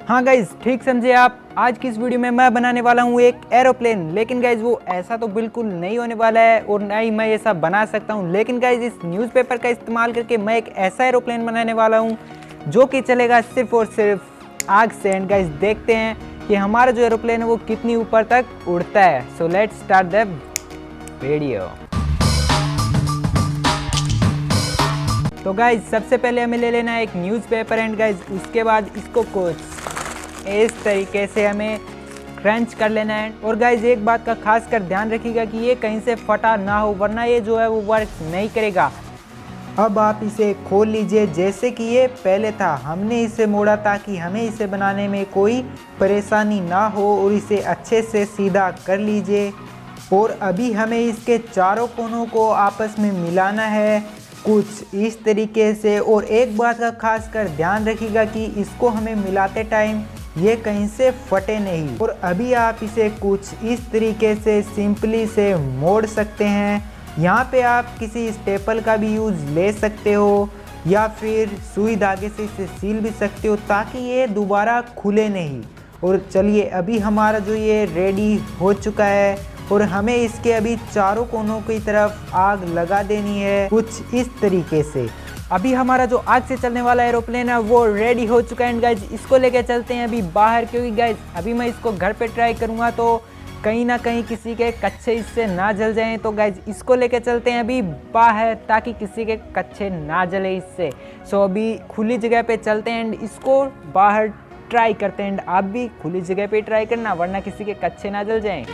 हाँ गाइज, ठीक समझे आप। आज की इस वीडियो में मैं बनाने वाला हूँ एक एरोप्लेन। लेकिन गाइज वो ऐसा तो बिल्कुल नहीं होने वाला है और ना ही मैं ये सब बना सकता हूँ। लेकिन गाइज इस न्यूज़पेपर का इस्तेमाल करके मैं एक ऐसा एरोप्लेन बनाने वाला हूँ जो कि चलेगा सिर्फ और सिर्फ आग से। एंड गाइज देखते हैं कि हमारा जो एरोप्लेन है वो कितनी ऊपर तक उड़ता है। So let's start the video. तो गाइज सबसे पहले हमें ले लेना है एक न्यूज़पेपर। एंड गाइज उसके बाद इसको कुछ इस तरीके से हमें क्रंच कर लेना है। और गाइज एक बात का खास कर ध्यान रखिएगा कि ये कहीं से फटा ना हो, वरना ये जो है वो वर्क नहीं करेगा। अब आप इसे खोल लीजिए जैसे कि ये पहले था। हमने इसे मोड़ा ताकि हमें इसे बनाने में कोई परेशानी ना हो, और इसे अच्छे से सीधा कर लीजिए। और अभी हमें इसके चारों कोनों को आपस में मिलाना है कुछ इस तरीके से। और एक बात का खास कर ध्यान रखिएगा कि इसको हमें मिलाते टाइम ये कहीं से फटे नहीं। और अभी आप इसे कुछ इस तरीके से सिंपली से मोड़ सकते हैं। यहाँ पे आप किसी स्टेपल का भी यूज़ ले सकते हो या फिर सुई धागे से इसे सील भी सकते हो ताकि ये दोबारा खुले नहीं। और चलिए अभी हमारा जो ये रेडी हो चुका है और हमें इसके अभी चारों कोनों की तरफ आग लगा देनी है कुछ इस तरीके से। अभी हमारा जो आग से चलने वाला एरोप्लेन है वो रेडी हो चुका है। एंड गाइज इसको लेके चलते हैं अभी बाहर, क्योंकि गाइज अभी मैं इसको घर पे ट्राई करूँगा तो कहीं ना कहीं किसी के कच्चे इससे ना जल जाएं। तो गाइज इसको लेके चलते हैं अभी बाहर ताकि किसी के कच्चे ना जले इससे। सो अभी खुली जगह पे चलते हैं एंड इसको बाहर ट्राई करते हैं। एंड आप भी खुली जगह पे ट्राई करना, वरना किसी के कच्चे ना जल जाएं।